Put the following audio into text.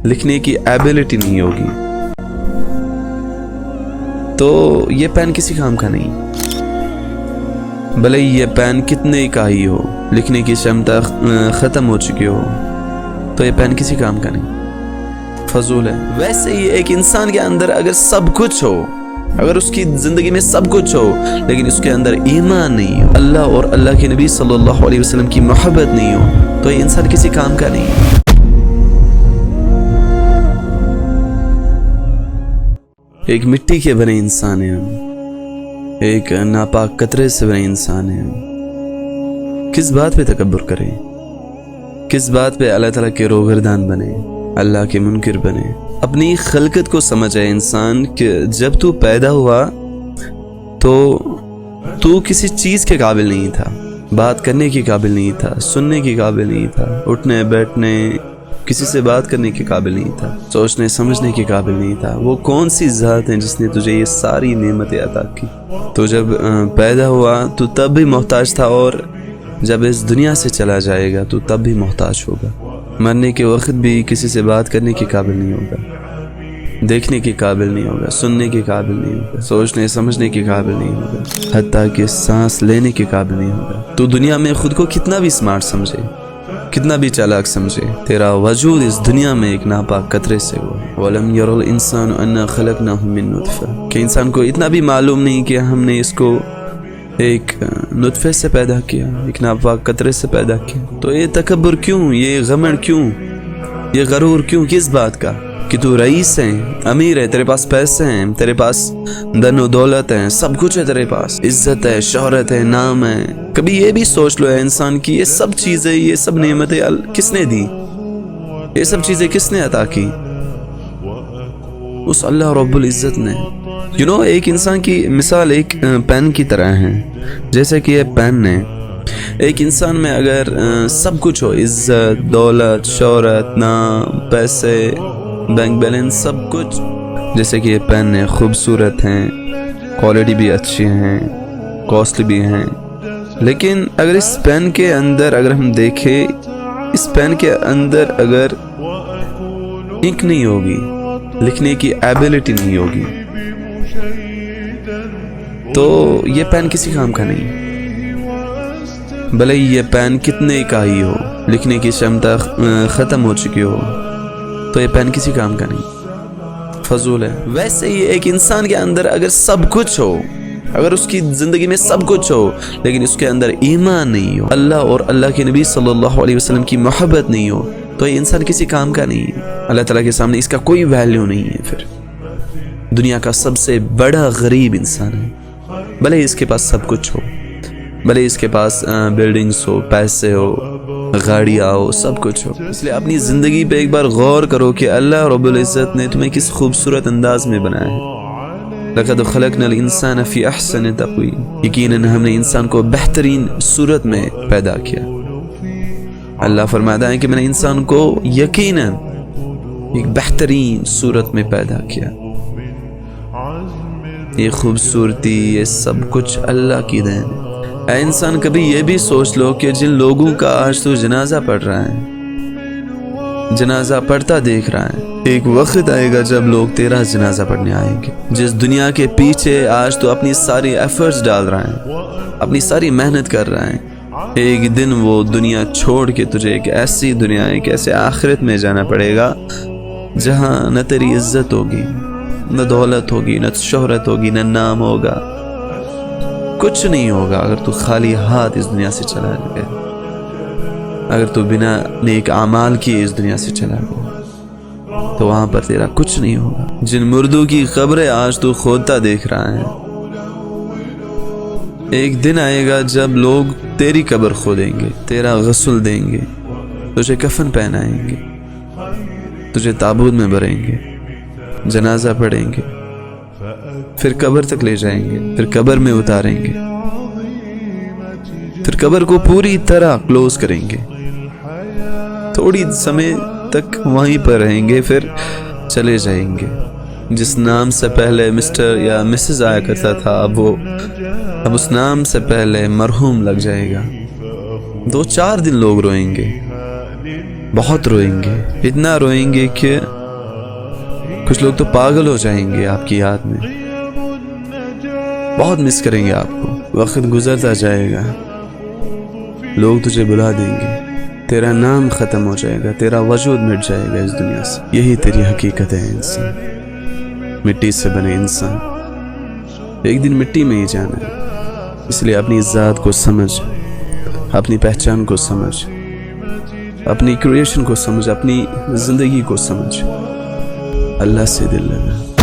लिखने की एबिलिटी नहीं होगी तो ये पेन किसी काम का नहीं। भले ही ये पेन कितने का ही हो, लिखने की क्षमता ख़त्म हो चुकी हो तो ये पेन किसी काम का नहीं, फजूल है। वैसे ही एक इंसान के अंदर अगर सब कुछ हो, अगर उसकी ज़िंदगी में सब कुछ हो लेकिन उसके अंदर ईमान नहीं हो, अल्लाह और अल्लाह के नबी सल्लल्लाहु अलैहि वसल्लम की मोहब्बत नहीं हो, तो ये इंसान किसी काम का नहीं है। एक मिट्टी के बने इंसान हैं हम, एक नापाक कतरे से बने इंसान हैं हम। किस बात पे तकब्बुर करें, किस बात पे अल्लाह ताला के रोगरदान बने, अल्लाह के मुनकिर बने। अपनी खलकत को समझे इंसान कि जब तू पैदा हुआ तो तू किसी चीज़ के काबिल नहीं था, बात करने के काबिल नहीं था, सुनने के काबिल नहीं था, उठने बैठने किसी से बात करने के काबिल नहीं था, सोचने समझने के काबिल नहीं था। वो कौन सी ज़ात है जिसने तुझे ये सारी नेमतें अता की। तो जब पैदा हुआ तो तब भी मोहताज था और जब इस दुनिया से चला जाएगा तो तब भी मोहताज होगा। मरने के वक्त भी किसी से बात करने के काबिल नहीं होगा, देखने के काबिल नहीं होगा, सुनने के काबिल नहीं होगा, सोचने समझने के काबिल नहीं होगा, हत्ता कि सांस लेने के काबिल नहीं होगा। तो दुनिया में खुद को कितना भी स्मार्ट समझे, कितना भी चालाक समझे, तेरा वजूद इस दुनिया में एक नापाक कतरे से हुआ। वलम यरल इंसान अन्ना खलकनाहु मिन नुतफा, कि इंसान को इतना भी मालूम नहीं कि हमने इसको एक नुतफे से पैदा किया, एक नापाक कतरे से पैदा किया। तो ये तकब्बुर क्यों, ये गमंड क्यों, ये गरूर क्यों, किस बात का कि तू रईस है, अमीर है, तेरे पास पैसे हैं, तेरे पास दनो दौलत है, सब कुछ है, तेरे पास इज्जत है, शोहरत है, नाम है। कभी ये भी सोच लो है इंसान की ये सब चीज़ें, ये सब नेमतें किसने दी, ये सब चीज़ें किसने अता की? उस अल्लाह रब्बुल इज़्ज़त ने। एक इंसान की मिसाल एक पेन की तरह है। जैसे कि ये पेन है, एक इंसान में अगर सब कुछ हो, इज्जत, दौलत, शोहरत, नाम, पैसे, बैंक बैलेंस, सब कुछ, जैसे कि ये पेन है, खूबसूरत हैं, क्वालिटी भी अच्छी हैं, कॉस्टली भी हैं, लेकिन अगर इस पेन के अंदर अगर हम देखें, इस पेन के अंदर अगर इंक नहीं होगी, लिखने की एबिलिटी नहीं होगी तो ये पेन किसी काम का नहीं। भले ही ये पेन कितने का ही हो, लिखने की क्षमता ख़त्म हो चुकी हो तो ये पेन किसी काम का नहीं, फजूल है। वैसे ही एक इंसान के अंदर अगर सब कुछ हो, अगर उसकी ज़िंदगी में सब कुछ हो लेकिन उसके अंदर ईमान नहीं हो, अल्लाह और अल्लाह के नबी सल्लल्लाहु अलैहि वसल्लम की मोहब्बत नहीं हो, तो ये इंसान किसी काम का नहीं है। अल्लाह ताला के सामने इसका कोई वैल्यू नहीं है। फिर दुनिया का सबसे बड़ा गरीब इंसान है, भले इसके पास सब कुछ हो, भले इसके पास बिल्डिंग्स हो, पैसे हो, गाड़ियाँ हो, सब कुछ हो। इसलिए अपनी ज़िंदगी पे एक बार गौर करो कि अल्लाह रब्बुल इज़्ज़त ने तुम्हें किस खूबसूरत अंदाज में बनाया है। लक़द ख़लक़नल इंसान फ़ी अहसन तक़वीम, यकीनन हमने इंसान को बेहतरीन सूरत में पैदा किया। अल्लाह फरमाता है कि मैंने इंसान को यकीनन एक बेहतरीन सूरत में पैदा किया। ये खूबसूरती, ये सब कुछ अल्लाह की देन है। इंसान कभी ये भी सोच लो कि जिन लोगों का आज तो जनाजा पढ़ रहा है, जनाजा पढ़ता देख रहा है, एक वक्त आएगा जब लोग तेरा जनाजा पढ़ने आएंगे। जिस दुनिया के पीछे आज तो अपनी सारी एफर्ट्स डाल रहा है, अपनी सारी मेहनत कर रहा है, एक दिन वो दुनिया छोड़ के तुझे एक ऐसी दुनिया, एक ऐसे आखिरत में जाना पड़ेगा जहाँ न तेरी इज्जत होगी, न दौलत होगी, न शोहरत होगी, न नाम होगा, कुछ नहीं होगा। अगर तू खाली हाथ इस दुनिया से चला गया, अगर तू बिना नेक आमाल किए इस दुनिया से चला गया तो वहां पर तेरा कुछ नहीं होगा। जिन मुर्दों की कब्रें आज तू खोदता देख रहा है, एक दिन आएगा जब लोग तेरी कब्र खोदेंगे, तेरा गस्ल देंगे, तुझे कफन पहनाएंगे, तुझे ताबूत में भरेंगे, जनाजा पढ़ेंगे, फिर कब्र तक ले जाएंगे, फिर कब्र में उतारेंगे, फिर कब्र को पूरी तरह क्लोज करेंगे, थोड़ी समय तक वहीं पर रहेंगे, फिर चले जाएंगे। जिस नाम से पहले मिस्टर या मिसेस आया करता था, अब उस नाम से पहले मरहूम लग जाएगा। 2-4 दिन लोग रोएंगे, بہت روئیں گے، اتنا روئیں گے کہ کچھ لوگ تو پاگل ہو جائیں گے آپ کی یاد میں، بہت مس کریں گے آپ کو۔ وقت گزرتا جائے گا، لوگ تجھے بلا دیں گے، تیرا نام ختم ہو جائے گا، تیرا وجود مٹ جائے گا اس دنیا سے۔ یہی تیری حقیقت ہے انسان، مٹی سے بنے انسان، ایک دن مٹی میں ہی جانا ہے۔ اس لیے اپنی ذات کو سمجھ، اپنی پہچان کو سمجھ، اپنی کریشن کو سمجھ، اپنی زندگی کو سمجھ، اللہ سے دل لگا۔